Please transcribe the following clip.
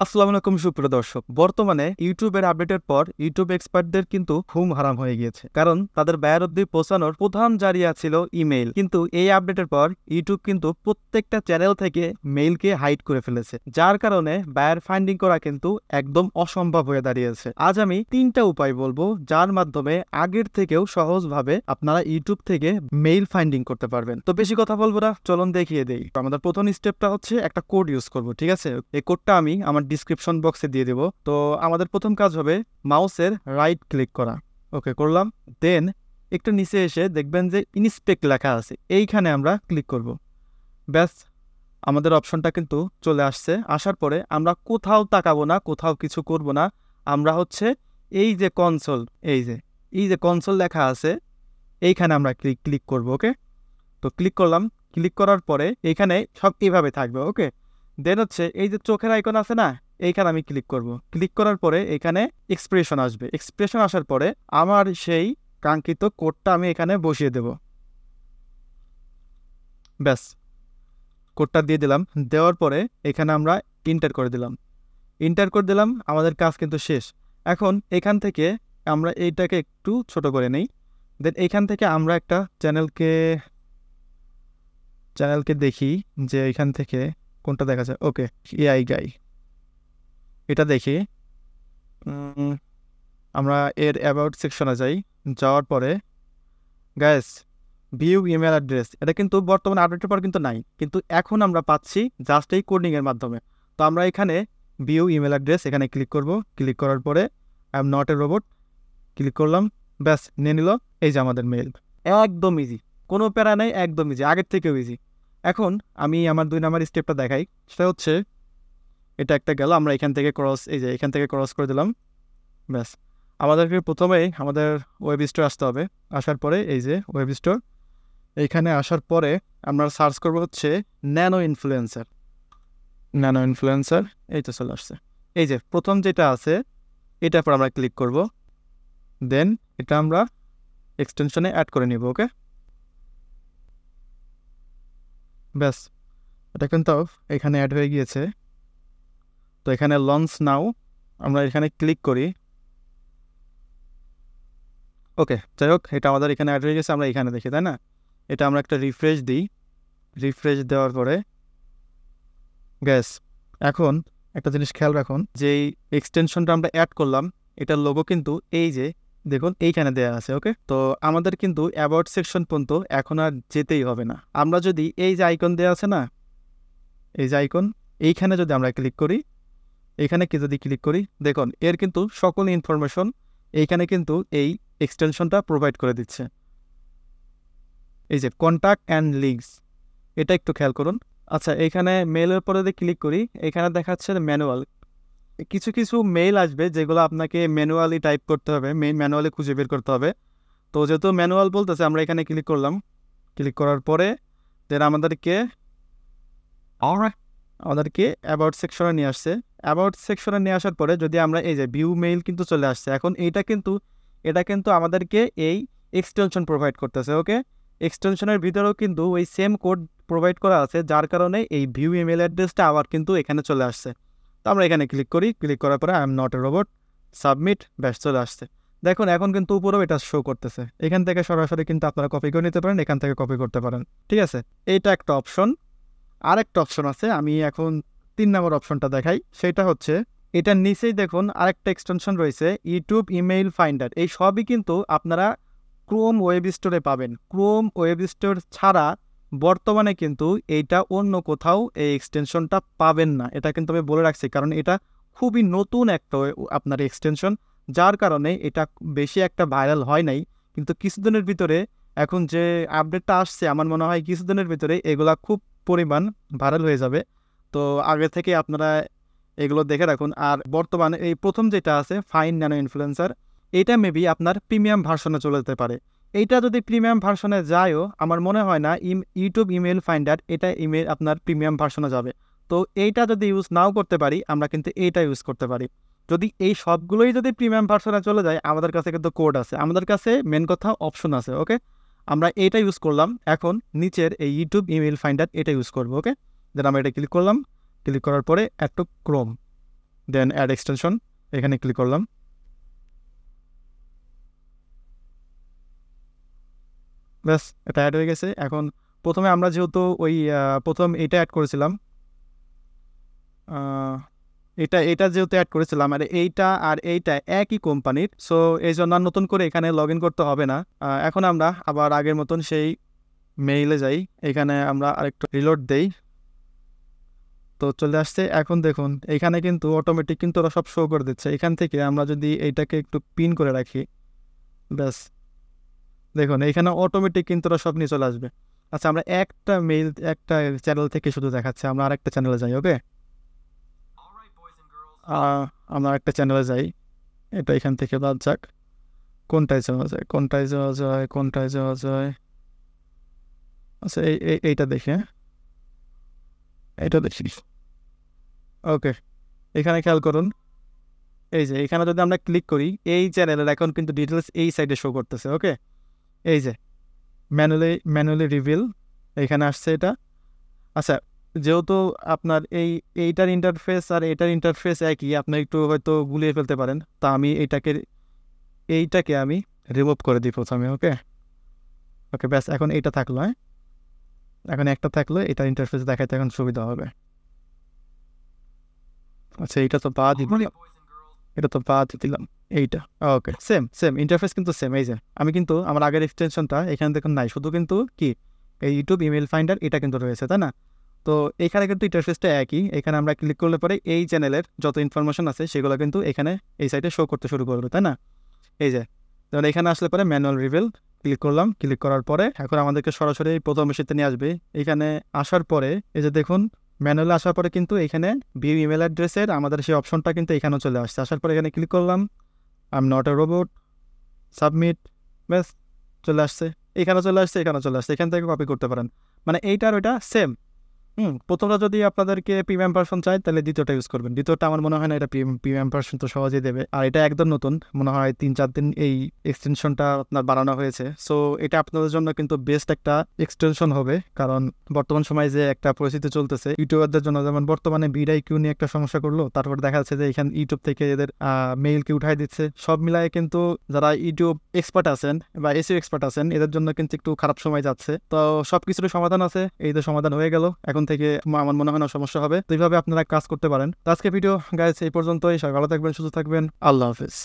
আসসালামু আলাইকুম সুপ্রিয় দর্শক। বর্তমানে ইউটিউবের আপডেটের পর ইউটিউব এক্সপার্টদের কিন্তু ঘুম হারাম হয়ে গিয়েছে, কারণ তাদের ব্যয়ের অবধি পৌঁছানোর প্রধান জারিয়া ছিল ইমেইল। কিন্তু এই আপডেটের পর ইউটিউব কিন্তু প্রত্যেকটা চ্যানেল থেকে মেইলকে হাইড করে ফেলেছে, যার কারণে বায়ার ফাইন্ডিং করা কিন্তু একদম অসম্ভব হয়ে দাঁড়িয়েছে। আজ আমি 3টা উপায় বলবো যার মাধ্যমে আগের থেকেও সহজভাবে আপনারা ইউটিউব থেকে মেইল ফাইন্ডিং করতে পারবেন। তো বেশি কথা বলবো না, চলুন দেখিয়ে দেই। আমাদের প্রথম স্টেপটা হচ্ছে একটা কোড ইউজ করব, ঠিক আছে? এই কোডটা আমি আমার ডিসক্রিপশন বক্সে দিয়ে দেব। তো আমাদের প্রথম কাজ হবে মাউসের রাইট ক্লিক করা। ওকে, করলাম। দেন একটু নিচে এসে দেখবেন যে ইনস্পেক্ট লেখা আছে, এইখানে আমরা ক্লিক করব। ব্যাস, আমাদের অপশনটা কিন্তু চলে আসছে। আসার পরে আমরা কোথাও তাকাবো না, কোথাও কিছু করব না। আমরা হচ্ছে এই যে কনসোল, এই যে কনসোল লেখা আছে, এইখানে আমরা ক্লিক করব। ওকে, তো ক্লিক করলাম। ক্লিক করার পরে এইখানে সব এইভাবে থাকবে। ওকে, দেন হচ্ছে এই যে চোখের আইকন আছে না, এইখানে আমি ক্লিক করব। ক্লিক করার পরে এখানে এক্সপ্রেশন আসবে। এক্সপ্রেশন আসার পরে আমার সেই কাঙ্ক্ষিত কোডটা আমি এখানে বসিয়ে দেব। ব্যাস, কোডটা দিয়ে দিলাম। দেওয়ার পরে এখানে আমরা ইন্টার করে দিলাম। আমাদের কাজ কিন্তু শেষ। এখন এখান থেকে আমরা এইটাকে একটু ছোট করে নেই। দেন এইখান থেকে আমরা একটা চ্যানেলকে দেখি যে এখান থেকে কোনটা দেখা যায়। ওকে, এআই গাই, এটা দেখি। আমরা এর অ্যাবাউট সেকশনে যাওয়ার পরে গ্যাস ভিউ ইমেল অ্যাড্রেস, এটা কিন্তু বর্তমানে আপডেটের পর কিন্তু নাই, কিন্তু এখন আমরা পাচ্ছি জাস্ট এই কোডিংয়ের মাধ্যমে। তো আমরা এখানে ভিউ ইমেল অ্যাড্রেস এখানে ক্লিক করব। ক্লিক করার পরে I am not a robot click করলাম। ব্যাস, নিয়ে নিল। এই যে আমাদের মেইল। একদম ইজি, কোনো প্যারা নেই, একদম ইজি, আগের থেকেও ইজি। এখন আমি আমার 2 নাম্বার স্টেপটা দেখাই। সেটা হচ্ছে এটা একটা গেল, আমরা এখান থেকে ক্রস করে দিলাম। ব্যাস, আমাদেরকে প্রথমেই আমাদের ওয়েব স্টোর আসতে হবে। আসার পরে এই যে ওয়েব স্টোর, এইখানে আসার পরে আমরা সার্চ করব হচ্ছে ন্যানো ইনফ্লুয়েন্সার। এই তো চলে আসছে। এই যে প্রথম যেটা আছে, এটার পর আমরা ক্লিক করব। দেন এটা আমরা এক্সটেনশনে অ্যাড করে নিব। ওকে, ব্যাস, এটা কিন্তু এখানে অ্যাড হয়ে গিয়েছে। তো এখানে লঞ্চ নাও, আমরা এখানে ক্লিক করি। ওকে, যাই হোক, এটা আমাদের এখানে অ্যাড হয়ে গেছে, আমরা এখানে দেখি, তাই না? এটা আমরা একটা রিফ্রেশ দিই। রিফ্রেশ দেওয়ার পরে গ্যাস, এখন একটা জিনিস খেয়াল রাখুন, যেই এক্সটেনশনটা আমরা অ্যাড করলাম, এটার লোগো কিন্তু এই যে দেখুন এইখানে দেওয়া আছে। ওকে, তো আমাদের কিন্তু অ্যাবাউট সেকশন পর্যন্ত এখন আর যেতেই হবে না। আমরা যদি এই যে আইকন দেওয়া আছে না, এই যে আইকন, এইখানে যদি আমরা ক্লিক করি, দেখুন এর কিন্তু সকল ইনফরমেশন এইখানে কিন্তু এই এক্সটেনশনটা প্রোভাইড করে দিচ্ছে। এই যে কন্ট্যাক্ট অ্যান্ড লিঙ্কস, এটা একটু খেয়াল করুন। আচ্ছা, এইখানে মেইলের পরে যদি ক্লিক করি, এখানে দেখাচ্ছে ম্যানুয়াল। কিছু কিছু মেইল আসবে যেগুলো আপনাকে ম্যানুয়ালি টাইপ করতে হবে, ম্যানুয়ালি খুঁজে বের করতে হবে। তো যেহেতু ম্যানুয়াল বলতেছে, আমরা এখানে ক্লিক করলাম। ক্লিক করার পরে দেন আমাদেরকে অ্যাবাউট সেকশনে নিয়ে আসছে। অ্যাবাউট সেকশনে নিয়ে আসার পরে যদি আমরা এই যে ভিউ মেইল কিন্তু চলে আসছে। এখন এটা কিন্তু আমাদেরকে এই এক্সটেনশন প্রোভাইড করতেছে। ওকে, এক্সটেনশনের ভিতরেও কিন্তু ওই সেম কোড প্রোভাইড করা আছে, যার কারণে এই ভিউ ইমেল অ্যাড্রেসটা আবার কিন্তু এখানে চলে আসছে। তো আমরা এখানে ক্লিক করি। ক্লিক করার পরে I am not a robot, submit, ব্যাস চলে আসছে। দেখুন এখন কিন্তু উপরেও এটা শো করতেছে। এখান থেকে সরাসরি কিন্তু আপনারা কপি করে নিতে পারেন, এখান থেকে কপি করতে পারেন, ঠিক আছে? এইটা একটা অপশন। আরেকটা অপশন আছে, আমি এখন 3 নম্বর অপশনটা দেখাই। সেটা হচ্ছে এটার নিচেই দেখুন আরেকটা এক্সটেনশন রয়েছে, ইউটিউব ইমেইল ফাইন্ডার। এই সবই কিন্তু আপনারা ক্রোম ওয়েব স্টোরে পাবেন। ক্রোম ওয়েব স্টোর ছাড়া বর্তমানে কিন্তু এইটা অন্য কোথাও এই এক্সটেনশনটা পাবেন না। এটা কিন্তু আমি বলে রাখছি, কারণ এটা খুবই নতুন একটা আপনার এক্সটেনশন, যার কারণে এটা বেশি একটা ভাইরাল হয় নাই। কিন্তু কিছুদিনের ভিতরে, এখন যে আপডেটটা আসছে, আমার মনে হয় কিছুদিনের ভিতরে এগুলা খুব পরিমাণ ভাইরাল হয়ে যাবে। তো আগে থেকে আপনারা এগুলো দেখে রাখুন। আর বর্তমানে এই প্রথম যেটা আছে ফাইন ন্যানো ইনফ্লুয়েন্সার, এটা মেবি আপনার প্রিমিয়াম ভার্সনে চলে যেতে পারে। এইটা যদি প্রিমিয়াম ভার্সনে যায়ও, আমার মনে হয় না ইউটিউব ইমেল ফাইন্ডার এটা ইমেল আপনার প্রিমিয়াম ভার্সনে যাবে। তো এইটা যদি ইউজ নাও করতে পারি, আমরা কিন্তু এইটা ইউজ করতে পারি। যদি এই সবগুলোই যদি প্রিমিয়াম ভার্সনে চলে যায়, আমাদের কাছে কিন্তু কোড আছে, আমাদের কাছে মেন কথা অপশন আছে। ওকে, আমরা এইটা ইউজ করলাম। এখন নিচের এই ইউটিউব ইমেল ফাইন্ডার এটা ইউজ করবো। ওকে, দেন আমরা এটা ক্লিক করলাম। ক্লিক করার পরে একটু ক্রোম, দেন অ্যাড এক্সটেনশন, এখানে ক্লিক করলাম। ব্যাস, এটা অ্যাড হয়ে গেছে। এখন প্রথমে আমরা যেহেতু ওই প্রথম এটা অ্যাড করেছিলাম, এটা এটা যেহেতু অ্যাড করেছিলাম, আর এইটা একই কোম্পানির, সো এই জন্য আর নতুন করে এখানে লগ ইন করতে হবে না। এখন আমরা আবার আগের মতন সেই মেইলে যাই, এখানে আমরা আরেকটু রিলোড দেই, তো চলে আসছে। এখন দেখুন এখানে কিন্তু অটোমেটিক কিন্তু ওরা সব শো করে দিচ্ছে। এখান থেকে আমরা যদি এইটাকে একটু পিন করে রাখি, ব্যাস দেখুন এখানে অটোমেটিক কিন্তু ওরা সব নিয়ে চলে আসবে। আচ্ছা, আমরা একটা মেইল একটা চ্যানেল থেকে শুধু দেখাচ্ছে, আমরা আরেকটা চ্যানেলে যাই। ওকে, আমরা একটা চ্যানেলে যাই, এটা এখান থেকে বাদ যাক। কোনটায় যাওয়া যায়, কোনটায় যাওয়া যায়, কোনটায় যাওয়া যায়? আচ্ছা, এইটা দেখি, এইটা দেখি। ওকে, এখানে খেয়াল করুন, এই যে এখানে যদি আমরা ক্লিক করি, এই চ্যানেলের এখন কিন্তু ডিটেলস এই সাইডে শো করতেছে। ওকে, এই যে ম্যানুয়ালি রিভিল এখানে আসছে এটা। আচ্ছা, যেহেতু আপনার এইটার ইন্টারফেস আর এটার ইন্টারফেস একই, আপনি একটু হয়তো গুলিয়ে ফেলতে পারেন, তা আমি এইটাকে আমি রিমুভ করে দিই প্রথমে। ওকে ওকে, ব্যাস এখন এইটা থাকলো। হ্যাঁ, এখন একটা থাকলো, এটার ইন্টারফেস দেখাতে এখন সুবিধা হবে। আচ্ছা, এটা তো বাদ দিলাম, এটা তো বাদ দিলাম, এইটা। ওকে, সেম সেম ইন্টারফেস কিন্তু সেম। এই যে আমি কিন্তু আমার আগের এক্সটেনশনটা এখানে দেখুন নাই, শুধু কিন্তু কি এই ইউটিউব ইমেল ফাইন্ডার এটা কিন্তু রয়েছে, তাই না? তো এখানে কিন্তু ইন্টারফেসটা একই। এখানে আমরা ক্লিক করলে পরে এই চ্যানেলের যত ইনফরমেশন আছে সেগুলো কিন্তু এখানে এই সাইটে শো করতে শুরু করবে, তাই না? এই যে যেমন এখানে আসলে পরে ম্যানুয়াল রিভিল ক্লিক করলাম, ক্লিক করার পরে এখন আমাদেরকে সরাসরি প্রথম মেশিতে নিয়ে আসবে। এখানে আসার পরে এই যে দেখুন ম্যানুয়ালে আসার পরে কিন্তু এখানে ভিউ ইমেল অ্যাড্রেসের আমাদের সেই অপশনটা কিন্তু এখানেও চলে আসছে। আসার পরে এখানে ক্লিক করলাম, I am not a robot, submit, ব্যাস চলে আসছে। এখানে চলে আসছে, এখানে চলে আসছে, এখান থেকে কপি করতে পারেন। মানে এইটার ওইটা সেম। প্রথমটা যদি আপনাদেরকে প্রিমিয়াম ভার্সন চাই তাহলে দ্বিতীয়টা ইউজ করবেন। দ্বিতীয়টা আমার মনে হয় না এটা প্রিমিয়াম ভার্সন তো সহজেই দেবে, আর এটা একদম নতুন, মনে হয় 3-4 দিন এই এক্সটেনশনটা আপনার বানানো হয়েছে। সো এটা আপনাদের জন্য কিন্তু বেস্ট একটা এক্সটেনশন হবে, কারণ বর্তমান সময়ে যে একটা পরিস্থিতি চলতেছে ইউটিউবারদের জন্য, যেমন বর্তমানে ভিডিও নিয়ে একটা সমস্যা করলো, তারপর দেখা যাচ্ছে যে এখানে ইউটিউব থেকে এদের মেইলকে উঠাই দিচ্ছে। সব মিলায় কিন্তু যারা ইউটিউব এক্সপার্ট আছেন বা এসইও এক্সপার্ট আছেন এদের জন্য কিন্তু একটু খারাপ সময় যাচ্ছে। তো সবকিছুর সমাধান আছে, এই যে সমাধান হয়ে গেল, এখন থেকে আমার মনে হয় না সমস্যা হবে। তো এইভাবে আপনারা কাজ করতে পারেন। তো আজকে ভিডিও গাইস এই পর্যন্তই। সবাই ভালো থাকবেন, সুস্থ থাকবেন, আল্লাহ হাফেজ।